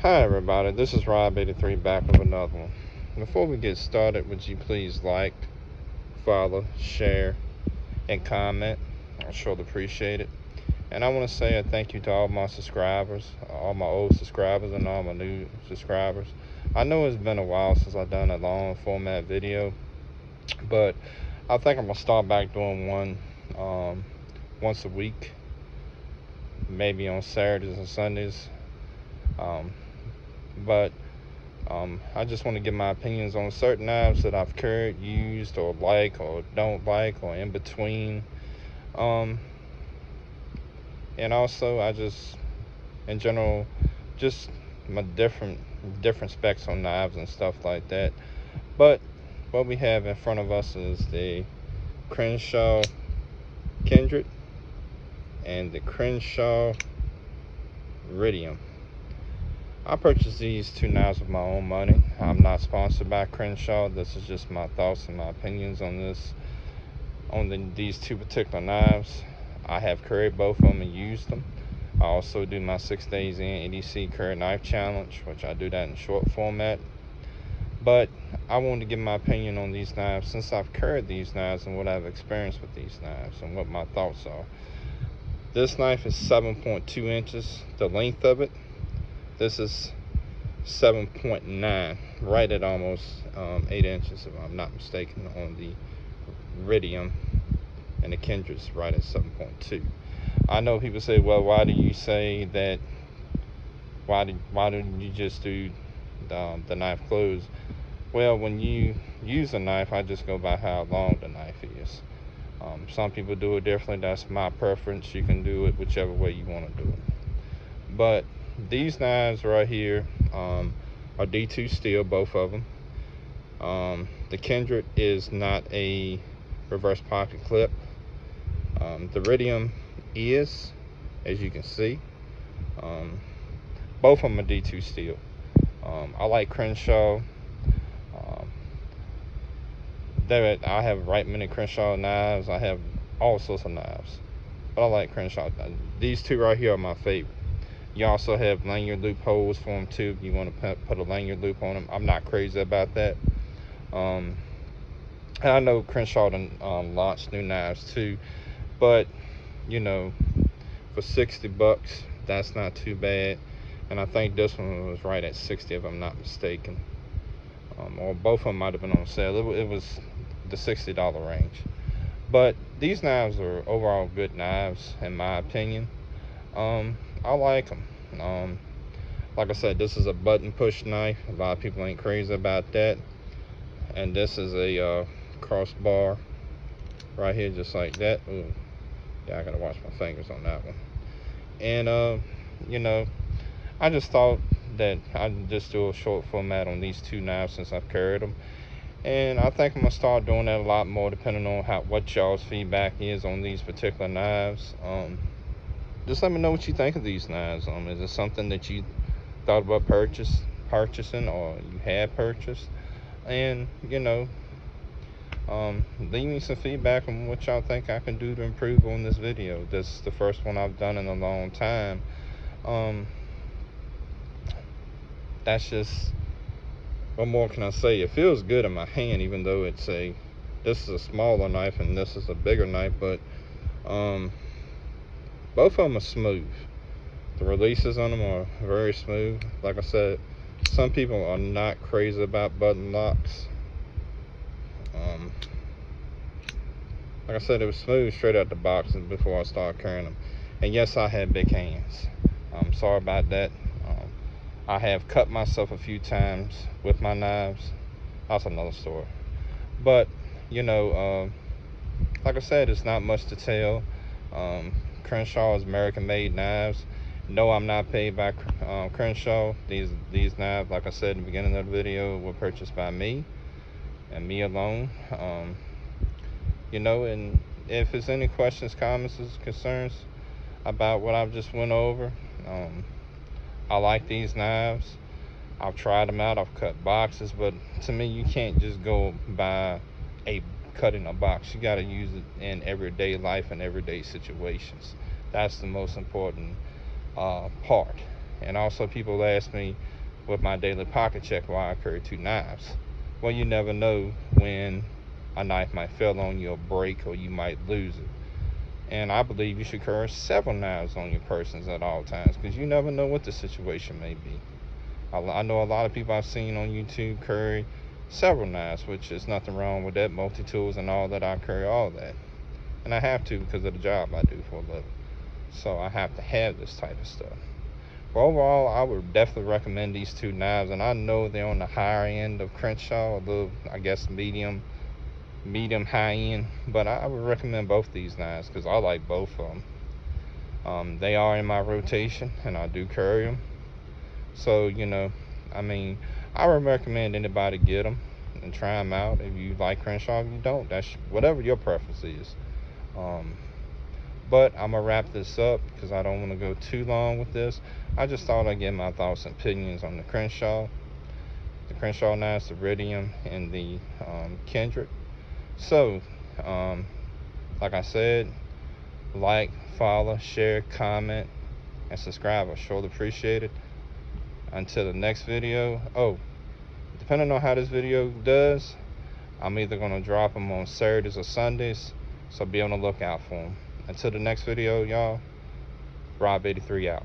Hi everybody, this is Rob83 back with another one. Before we get started, would you please like, follow, share, and comment? I surely appreciate it. And I want to say a thank you to all my subscribers, all my old subscribers and all my new subscribers. I know it's been a while since I've done a long format video, but I think I'm going to start back doing one once a week, maybe on Saturdays and Sundays. But I just want to give my opinions on certain knives that I've carried, used, or like, or don't like, or in between. And also, I just, in general, just my different specs on knives and stuff like that. But what we have in front of us is the Kershaw Kindred and the Kershaw Iridium. I purchased these two knives with my own money. I'm not sponsored by Kershaw. This is just my thoughts and my opinions on these two particular knives. I have carried both of them and used them. I also do my 6 days in EDC carry knife challenge, which I do that in short format. But I wanted to give my opinion on these knives since I've carried these knives and what I've experienced with these knives and what my thoughts are. This knife is 7.2 inches, the length of it. This is 7.9, right at almost 8 inches, if I'm not mistaken, on the Iridium, and the Kindred's right at 7.2. I know people say, well, why do you say that? Why didn't you just do the knife close? Well, when you use a knife, I just go by how long the knife is. Some people do it differently. That's my preference. You can do it whichever way you want to do it. But these knives right here are D2 steel, both of them. The Kindred is not a reverse pocket clip. The Iridium is, as you can see. Both of them are D2 steel. I like Kershaw. I have right many Kershaw knives. I have all sorts of knives, but I like Kershaw. These two right here are my favorite. You also have lanyard loopholes for them too. If you want to put a lanyard loop on them, I'm not crazy about that. And I know Kershaw launched new knives too, but you know, for 60 bucks, that's not too bad. And I think this one was right at 60, if I'm not mistaken. Or both of them might have been on sale. It was the $60 range. But these knives are overall good knives, in my opinion. I like them. Like I said, this is a button push knife. A lot of people ain't crazy about that. And this is a crossbar right here, just like that. Ooh, yeah, I gotta watch my fingers on that one. And you know, I just thought that I'd just do a short format on these two knives since I've carried them. And I think I'm gonna start doing that a lot more, depending on what y'all's feedback is on these particular knives. Just let me know what you think of these knives. Is it something that you thought about purchasing, or you had purchased? And you know, leave me some feedback on what y'all think I can do to improve on this video. This is the first one I've done in a long time. That's just, what more can I say? It feels good in my hand, even though this is a smaller knife and this is a bigger knife, but both of them are smooth. The releases on them are very smooth. Like I said, some people are not crazy about button locks. Like I said, it was smooth straight out the box before I started carrying them. And yes, I had big hands. I'm sorry about that. I have cut myself a few times with my knives. That's another story. But you know, like I said, it's not much to tell. Kershaw is American-made knives. No, I'm not paid by Kershaw. These knives, like I said in the beginning of the video, were purchased by me and me alone. You know, and if there's any questions, comments, or concerns about what I've just went over, I like these knives. I've tried them out. I've cut boxes, but to me, you can't just go by cutting a box. You got to use it in everyday life and everyday situations. That's the most important part. And also people ask me with my daily pocket check why I carry 2 knives. Well, you never know when a knife might fall on you or break, or you might lose it. And I believe you should carry several knives on your persons at all times, because you never know what the situation may be. I know a lot of people I've seen on YouTube carry several knives, which is nothing wrong with that. Multi-tools and all that, I carry all that. And I have to because of the job I do for a living. So I have to have this type of stuff. But overall, I would definitely recommend these 2 knives. And I know they're on the higher end of Kershaw, a little, I guess, medium high end. But I would recommend both these knives because I like both of them. They are in my rotation and I do carry them. So, I mean, I would recommend anybody get them and try them out. If you like Kershaw, if you don't, that's whatever your preference is. But I'm going to wrap this up because I don't want to go too long with this. I just thought I'd get my thoughts and opinions on the Kershaw knives, the Iridium, and the Kindred. So, like I said, like, follow, share, comment, and subscribe. I surely appreciate it. Until the next video. Oh, depending on how this video does, I'm either going to drop them on Saturdays or Sundays, so be on the lookout for them. Until the next video, y'all, Rob83 out.